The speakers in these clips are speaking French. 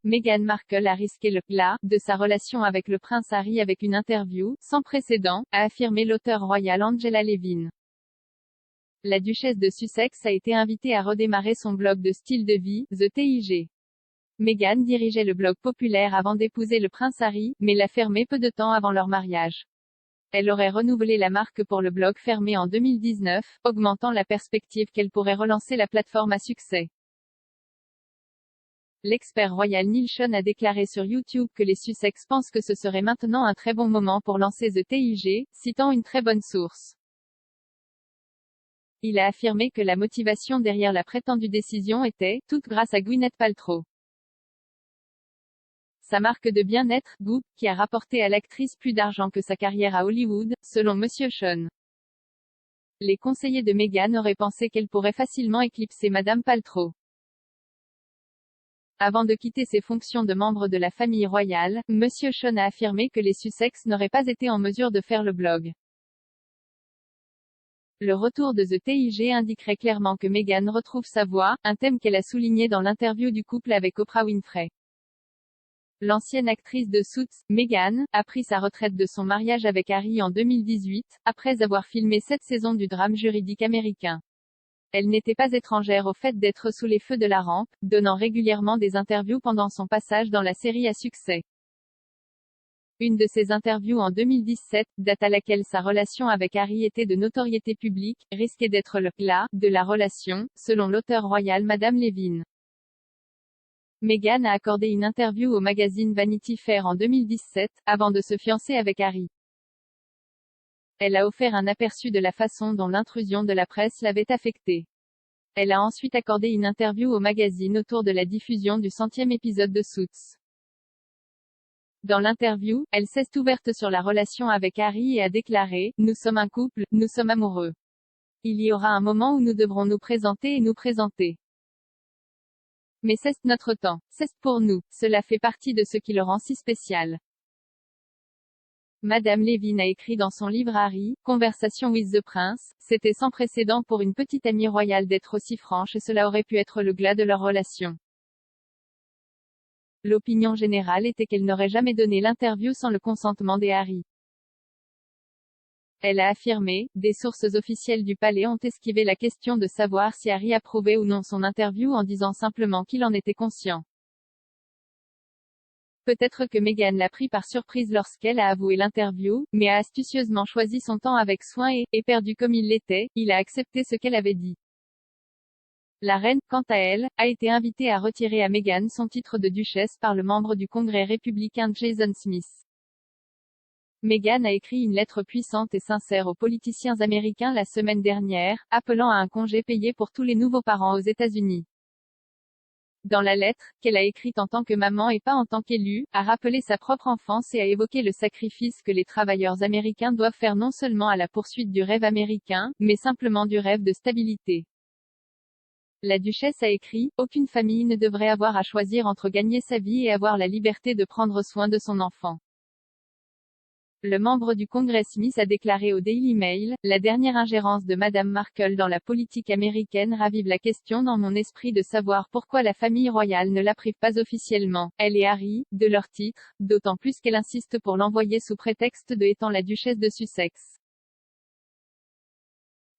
Meghan Markle a risqué le « glas » de sa relation avec le prince Harry avec une interview « sans précédent », a affirmé l'auteure royale Angela Levin. La duchesse de Sussex a été invitée à redémarrer son blog de style de vie, The TIG. Meghan dirigeait le blog populaire avant d'épouser le prince Harry, mais l'a fermé peu de temps avant leur mariage. Elle aurait renouvelé la marque pour le blog fermé en 2019, augmentant la perspective qu'elle pourrait relancer la plateforme à succès. L'expert royal Neil Schon a déclaré sur YouTube que les Sussex pensent que ce serait maintenant un très bon moment pour lancer The TIG, citant une très bonne source. Il a affirmé que la motivation derrière la prétendue décision était, toute grâce à Gwyneth Paltrow. Sa marque de bien-être, Goop, qui a rapporté à l'actrice plus d'argent que sa carrière à Hollywood, selon Monsieur Schon. Les conseillers de Meghan auraient pensé qu'elle pourrait facilement éclipser Madame Paltrow. Avant de quitter ses fonctions de membre de la famille royale, Monsieur Schon a affirmé que les Sussex n'auraient pas été en mesure de faire le blog. Le retour de The TIG indiquerait clairement que Meghan retrouve sa voix, un thème qu'elle a souligné dans l'interview du couple avec Oprah Winfrey. L'ancienne actrice de Suits, Meghan, a pris sa retraite de son mariage avec Harry en 2018, après avoir filmé 7 saisons du drame juridique américain. Elle n'était pas étrangère au fait d'être sous les feux de la rampe, donnant régulièrement des interviews pendant son passage dans la série à succès. Une de ses interviews en 2017, date à laquelle sa relation avec Harry était de notoriété publique, risquait d'être le « glas » de la relation, selon l'auteure royale Madame Levin. Meghan a accordé une interview au magazine Vanity Fair en 2017, avant de se fiancer avec Harry. Elle a offert un aperçu de la façon dont l'intrusion de la presse l'avait affectée. Elle a ensuite accordé une interview au magazine autour de la diffusion du 100e épisode de Suits. Dans l'interview, elle s'est ouverte sur la relation avec Harry et a déclaré « Nous sommes un couple, nous sommes amoureux. Il y aura un moment où nous devrons nous présenter et nous présenter. Mais c'est notre temps, c'est pour nous, cela fait partie de ce qui le rend si spécial. » Madame Levin a écrit dans son livre Harry, Conversation with the Prince, c'était sans précédent pour une petite amie royale d'être aussi franche et cela aurait pu être le glas de leur relation. L'opinion générale était qu'elle n'aurait jamais donné l'interview sans le consentement des Harry. Elle a affirmé, des sources officielles du palais ont esquivé la question de savoir si Harry approuvait ou non son interview en disant simplement qu'il en était conscient. Peut-être que Meghan l'a pris par surprise lorsqu'elle a avoué l'interview, mais a astucieusement choisi son temps avec soin et, éperdu comme il l'était, il a accepté ce qu'elle avait dit. La reine, quant à elle, a été invitée à retirer à Meghan son titre de duchesse par le membre du Congrès républicain Jason Smith. Meghan a écrit une lettre puissante et sincère aux politiciens américains la semaine dernière, appelant à un congé payé pour tous les nouveaux parents aux États-Unis. Dans la lettre, qu'elle a écrite en tant que maman et pas en tant qu'élue, a rappelé sa propre enfance et a évoqué le sacrifice que les travailleurs américains doivent faire non seulement à la poursuite du rêve américain, mais simplement du rêve de stabilité. La duchesse a écrit, aucune famille ne devrait avoir à choisir entre gagner sa vie et avoir la liberté de prendre soin de son enfant. Le membre du Congrès Smith a déclaré au Daily Mail, la dernière ingérence de Madame Markle dans la politique américaine ravive la question dans mon esprit de savoir pourquoi la famille royale ne la prive pas officiellement, elle et Harry, de leur titre, d'autant plus qu'elle insiste pour l'envoyer sous prétexte de étant la duchesse de Sussex.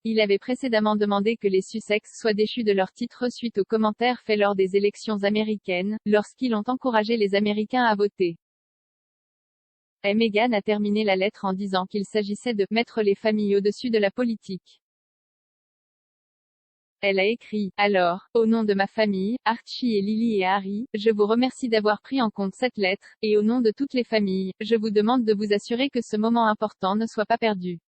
Il avait précédemment demandé que les Sussex soient déchus de leur titre suite aux commentaires faits lors des élections américaines, lorsqu'ils ont encouragé les Américains à voter. Et Meghan a terminé la lettre en disant qu'il s'agissait de « mettre les familles au-dessus de la politique ». Elle a écrit, alors, au nom de ma famille, Archie et Lily et Harry, je vous remercie d'avoir pris en compte cette lettre, et au nom de toutes les familles, je vous demande de vous assurer que ce moment important ne soit pas perdu.